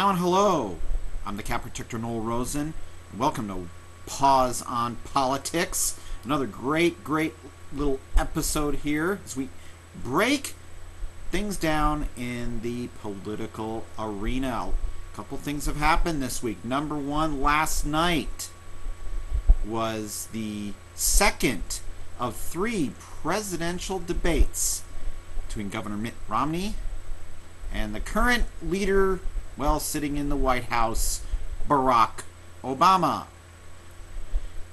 Now and hello, I'm the Cat Protector Noel Rosen, and welcome to Paws on Politics. Another great little episode here as we break things down in the political arena. A couple things have happened this week. Number one, last night was the second of three presidential debates between Governor Mitt Romney and the current leader, well, sitting in the White House, Barack Obama.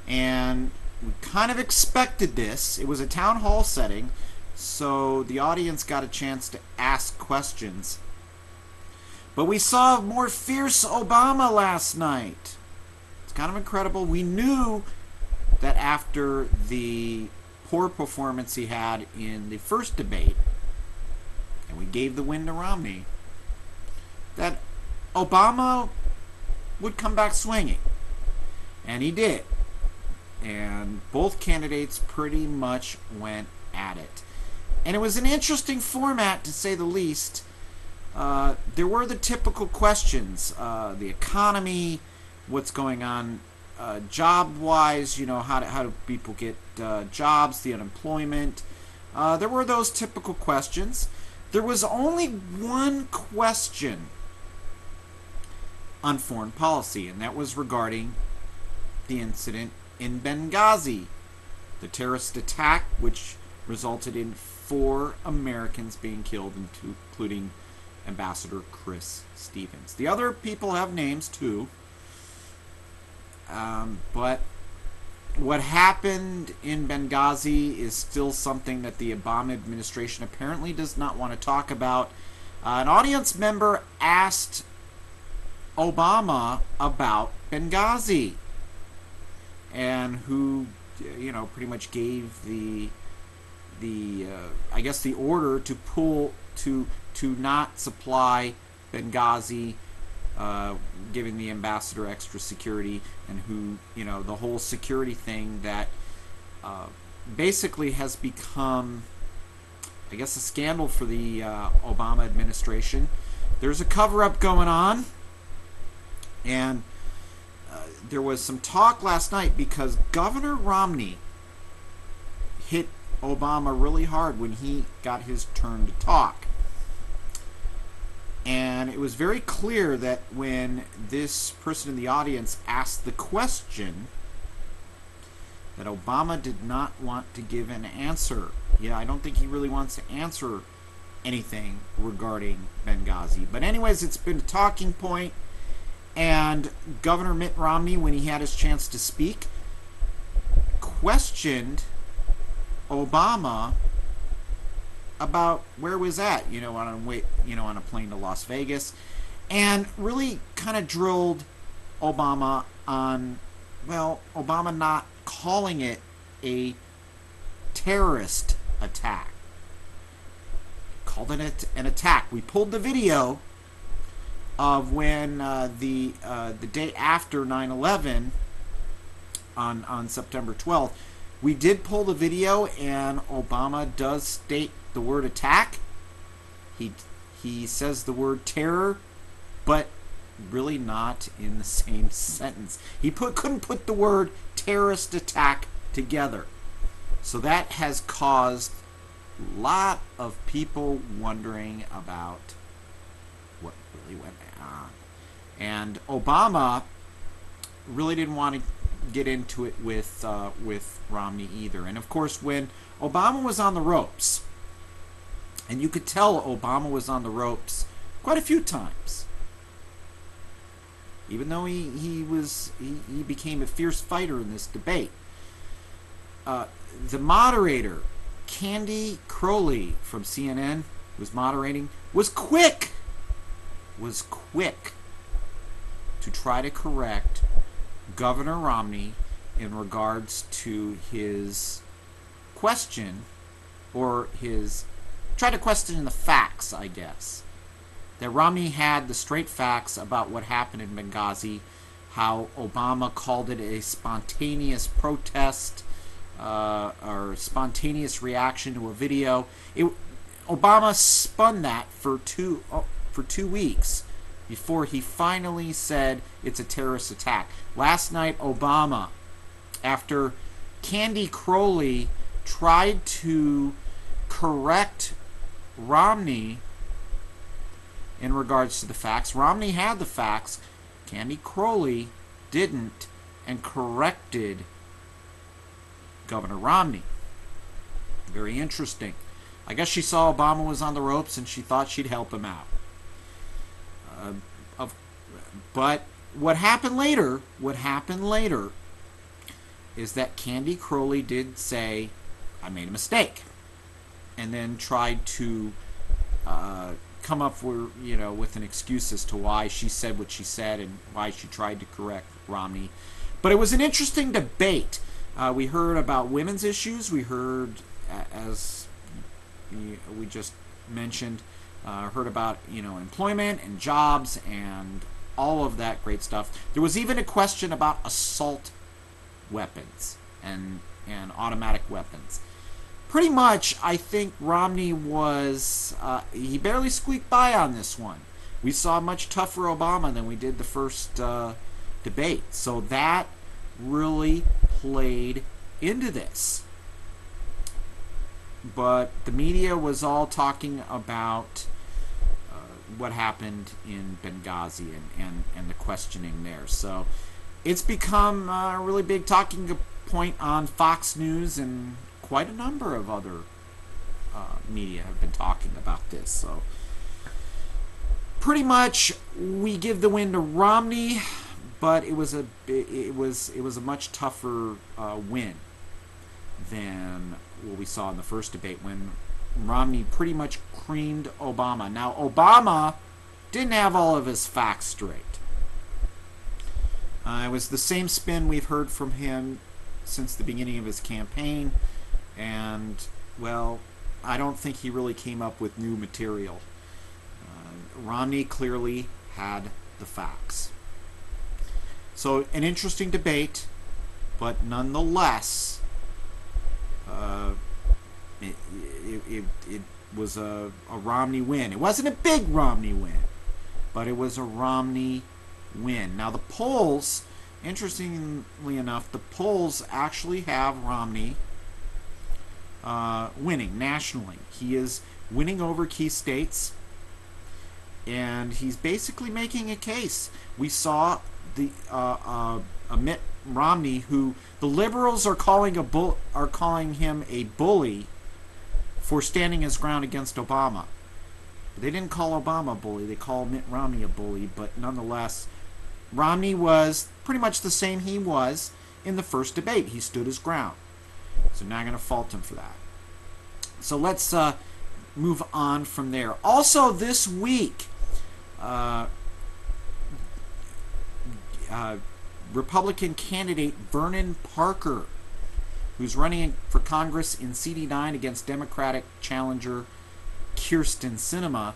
And we kind of expected this. It was a town hall setting, so the audience got a chance to ask questions. But we saw more fierce Obama last night. It's kind of incredible. We knew that after the poor performance he had in the first debate, and we gave the win to Romney, that Obama would come back swinging. And he did. And both candidates pretty much went at it. And it was an interesting format, to say the least. There were the typical questions. The economy, what's going on job-wise, how do people get jobs, the unemployment. There were those typical questions. There was only one question on foreign policy, and that was regarding the incident in Benghazi, the terrorist attack which resulted in 4 Americans being killed, including Ambassador Chris Stevens. The other people have names too, but what happened in Benghazi is still something that the Obama administration apparently does not want to talk about. An audience member asked Obama about Benghazi, and who, pretty much gave the I guess the order to not supply Benghazi, giving the ambassador extra security, and who, the whole security thing that basically has become, I guess, a scandal for the Obama administration. There's a cover-up going on. And there was some talk last night because Governor Romney hit Obama really hard when he got his turn to talk. And it was very clear that when this person in the audience asked the question, that Obama did not want to give an answer. Yeah, I don't think he really wants to answer anything regarding Benghazi. But anyways, it's been a talking point. And Governor Mitt Romney, when he had his chance to speak, questioned Obama about where was at, on a plane to Las Vegas, and really kind of drilled Obama on, Obama not calling it a terrorist attack. Called it an attack. We pulled the video of when the day after 9/11 on September 12th, we did pull the video, and Obama does state the word attack. He says the word terror, but really not in the same sentence. He couldn't put the word terrorist attack together. So that has caused a lot of people wondering about what really went on. And Obama really didn't want to get into it with Romney either. And of course, when Obama was on the ropes, and you could tell Obama was on the ropes quite a few times, even though he became a fierce fighter in this debate. The moderator, Candy Crowley from CNN, was moderating, was quick to try to correct Governor Romney in regards to his question, or try to question the facts, I guess. That Romney had the straight facts about what happened in Benghazi, how Obama called it a spontaneous protest, or spontaneous reaction to a video. Obama spun that for 2 weeks, before he finally said it's a terrorist attack. Last night, Obama, after Candy Crowley tried to correct Romney in regards to the facts, Romney had the facts, Candy Crowley didn't, and corrected Governor Romney. Very interesting. I guess she saw Obama was on the ropes and she thought she'd help him out. But what happened later is that Candy Crowley did say, I made a mistake, and then tried to come up with an excuse as to why she said what she said and why she tried to correct Romney. But it was an interesting debate. We heard about women's issues. We heard, as we just mentioned, heard about employment and jobs and all of that great stuff. There was even a question about assault weapons and automatic weapons. Pretty much, I think Romney was, he barely squeaked by on this one. We saw a much tougher Obama than we did the first debate. So that really played into this. But the media was all talking about what happened in Benghazi and the questioning there. So it's become a really big talking point on Fox News, and quite a number of other media have been talking about this. So pretty much we give the win to Romney, but it was a much tougher win than what we saw in the first debate, when Romney pretty much creamed Obama. Now, Obama didn't have all of his facts straight. It was the same spin we've heard from him since the beginning of his campaign, and, well, I don't think he really came up with new material. Romney clearly had the facts. So, an interesting debate, but nonetheless, it was a Romney win. It wasn't a big Romney win, but it was a Romney win. Now the polls, interestingly enough, the polls actually have Romney winning nationally. He is winning over key states, and he's basically making a case. We saw the Mitt Romney, who the liberals are calling him a bully for standing his ground against Obama. They didn't call Obama a bully. They called Mitt Romney a bully, but nonetheless, Romney was pretty much the same he was in the first debate. He stood his ground. So not going to fault him for that. So let's move on from there. Also this week, Republican candidate Vernon Parker, who's running for Congress in CD9 against Democratic challenger Kyrsten Sinema,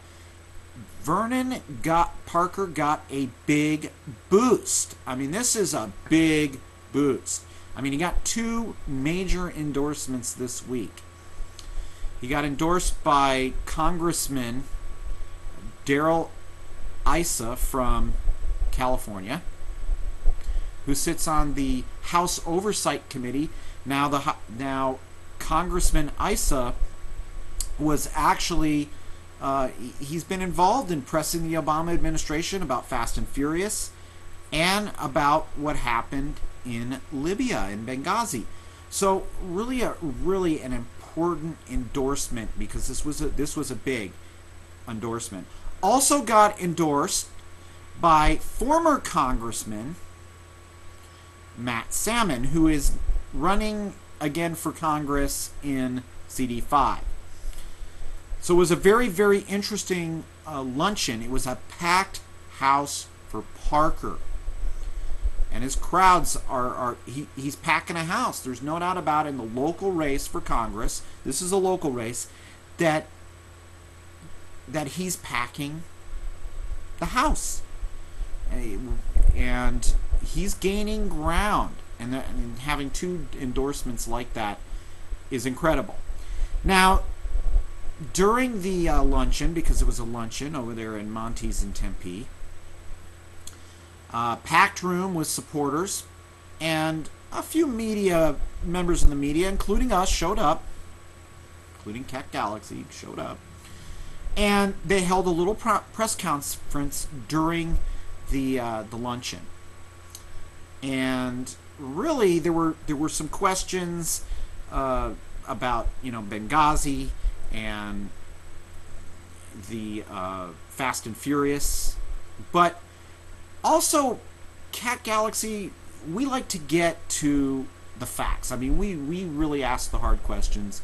Parker got a big boost. I mean, this is a big boost. I mean, he got 2 major endorsements this week. He got endorsed by Congressman Darrell Issa from California, who sits on the House Oversight Committee. Now Congressman Issa was actually he's been involved in pressing the Obama administration about Fast and Furious and about what happened in Libya, in Benghazi. So really an important endorsement, because this was a big endorsement. Also got endorsed by former Congressman Matt Salmon, who is running again for Congress in CD5. So it was a very, very interesting luncheon. It was a packed house for Parker. And his crowds he's packing a house. There's no doubt about it. In the local race for Congress, this is a local race, that he's packing the house. And he's gaining ground. And having 2 endorsements like that is incredible. Now, during the luncheon, because it was a luncheon over there in Monty's in Tempe, packed room with supporters, and a few members of the media, including us, showed up, including Cat Galaxy, showed up. And they held a little press conference during the luncheon. And really, there were some questions about Benghazi and the Fast and Furious, but also Cat Galaxy. We like to get to the facts. I mean, we really ask the hard questions,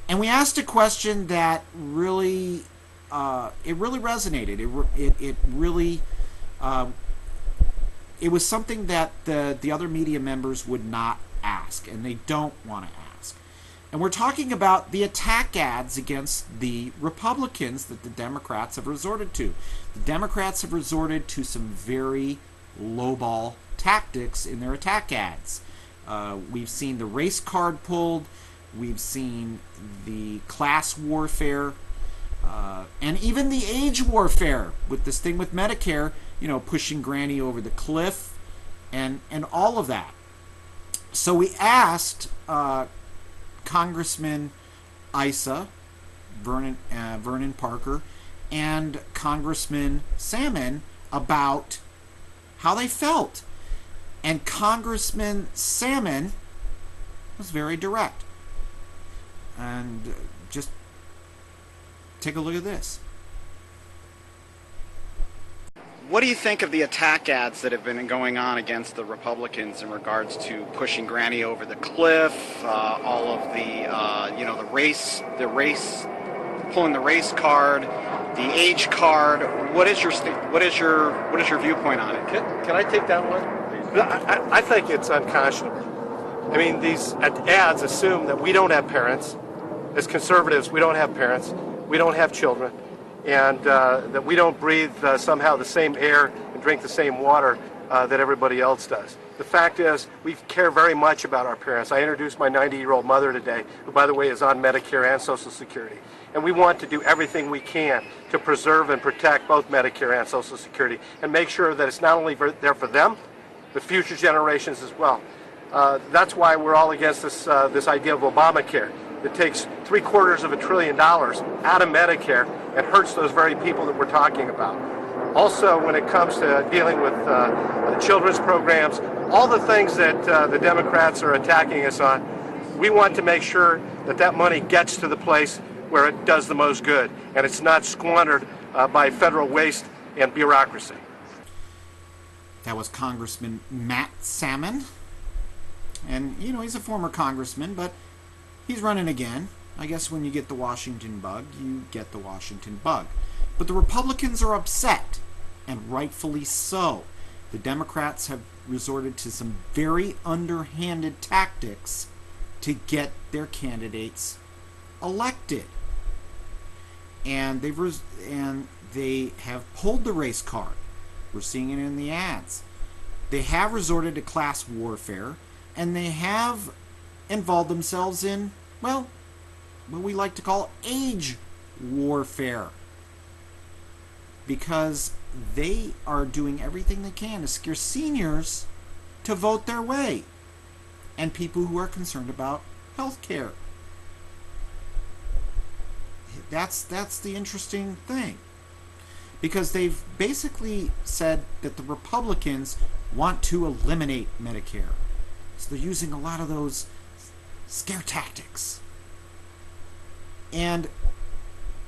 and we asked a question that really it really resonated. It really it was something that the other media members would not ask, and they don't want to ask. And we're talking about the attack ads against the Republicans that the Democrats have resorted to. The Democrats have resorted to some very lowball tactics in their attack ads. We've seen the race card pulled. We've seen the class warfare. And even the age warfare with this thing with Medicare, pushing Granny over the cliff and all of that. So we asked Congressman Issa, Vernon Parker, and Congressman Salmon about how they felt. And Congressman Salmon was very direct. And just take a look at this. What do you think of the attack ads that have been going on against the Republicans in regards to pushing Granny over the cliff, all of the, the race, pulling the race card, the age card? What is your viewpoint on it? Can I take that one? I think it's unconscionable. I mean, these ads assume that we don't have parents. As conservatives, we don't have parents. We don't have children. And that we don't breathe somehow the same air and drink the same water that everybody else does. The fact is, we care very much about our parents. I introduced my 90-year-old mother today, who, by the way, is on Medicare and Social Security. And we want to do everything we can to preserve and protect both Medicare and Social Security and make sure that it's not only there for them, but future generations as well. That's why we're all against this idea of Obamacare. It takes $750 billion out of Medicare and hurts those very people that we're talking about. Also, when it comes to dealing with the children's programs, all the things that the Democrats are attacking us on, we want to make sure that that money gets to the place where it does the most good, and it's not squandered by federal waste and bureaucracy. That was Congressman Matt Salmon. And, he's a former congressman, but he's running again. I guess when you get the Washington bug, you get the Washington bug. But the Republicans are upset, and rightfully so. The Democrats have resorted to some very underhanded tactics to get their candidates elected. And they have pulled the race card. We're seeing it in the ads. They have resorted to class warfare, and they have involved themselves in, well, what we like to call age warfare. Because they are doing everything they can to scare seniors to vote their way, and people who are concerned about health care. That's the interesting thing. Because they've basically said that the Republicans want to eliminate Medicare. So they're using a lot of those scare tactics. And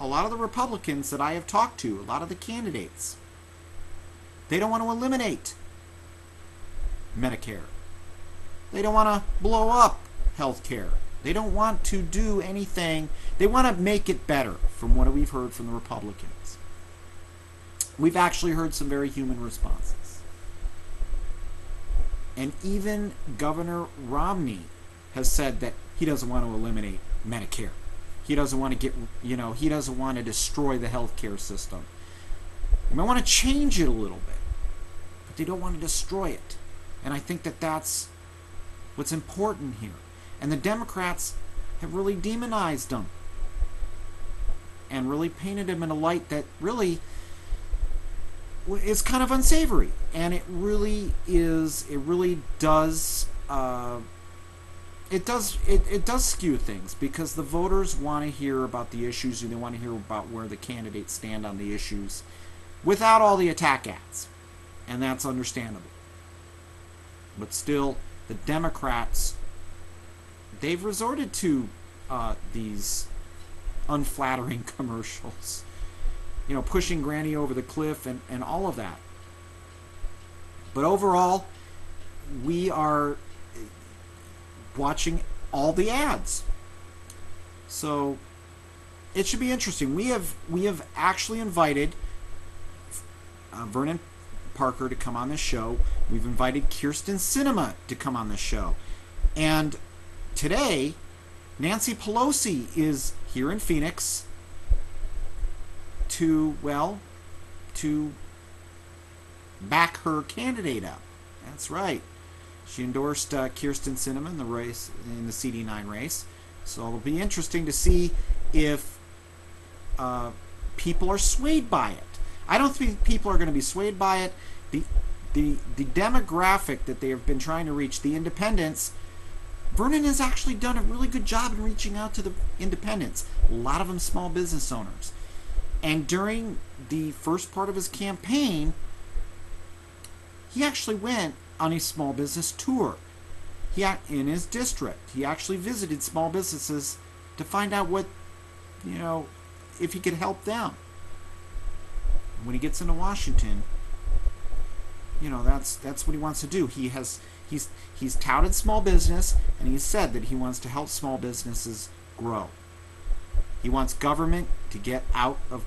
a lot of the Republicans that I have talked to, a lot of the candidates, they don't want to eliminate Medicare. They don't want to blow up health care. They don't want to do anything. They want to make it better, from what we've heard from the Republicans. We've actually heard some very human responses. And even Governor Romney has said that he doesn't want to eliminate Medicare. He doesn't want to he doesn't want to destroy the healthcare system. They might want to change it a little bit, but they don't want to destroy it. And I think that that's what's important here. And the Democrats have really demonized him and really painted him in a light that really is kind of unsavory, and it really is. It really does. It does skew things, because the voters want to hear about the issues, and they want to hear about where the candidates stand on the issues without all the attack ads, and that's understandable. But still, the Democrats, they've resorted to these unflattering commercials, pushing Granny over the cliff and all of that. But overall, we are watching all the ads, so it should be interesting. We have actually invited Vernon Parker to come on the show. We've invited Kyrsten Sinema to come on the show, and today Nancy Pelosi is here in Phoenix to back her candidate up. That's right. She endorsed Kyrsten Sinema in the race, in the CD9 race. So it'll be interesting to see if people are swayed by it. I don't think people are going to be swayed by it. The demographic that they have been trying to reach, the independents, Vernon has actually done a really good job in reaching out to the independents. A lot of them small business owners. And during the first part of his campaign, he actually went on a small business tour. In his district, he actually visited small businesses to find out what, if he could help them. When he gets into Washington, that's what he wants to do. He's touted small business, and he said that he wants to help small businesses grow. He wants government to get out of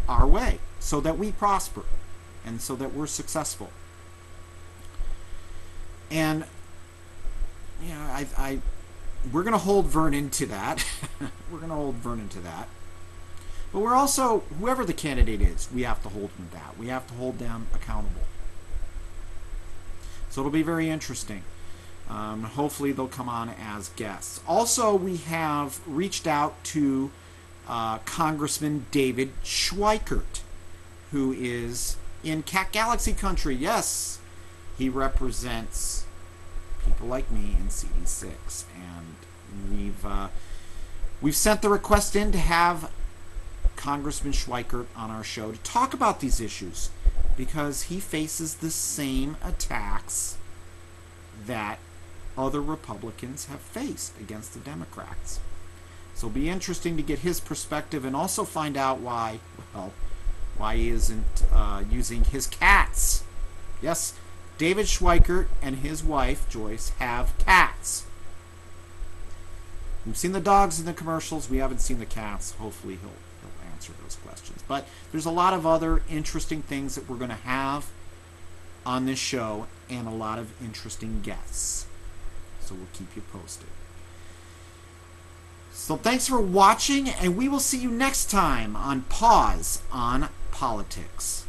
our way so that we prosper and so that we're successful. And we're going to hold Vernon to that. We're going to hold Vernon to that. But we're also, whoever the candidate is, we have to hold them to that. We have to hold them accountable. So it'll be very interesting. Hopefully they'll come on as guests. Also, we have reached out to Congressman David Schweikert, who is in Cat Galaxy country. Yes, he represents people like me in CD6, and we've sent the request in to have Congressman Schweikert on our show to talk about these issues, because he faces the same attacks that other Republicans have faced against the Democrats. So it'll be interesting to get his perspective, and also find out why he isn't using his cats. Yes, David Schweikert and his wife, Joyce, have cats. We've seen the dogs in the commercials. We haven't seen the cats. Hopefully he'll answer those questions. But there's a lot of other interesting things that we're going to have on this show, and a lot of interesting guests. So we'll keep you posted. So thanks for watching, and we will see you next time on Paws on Politics.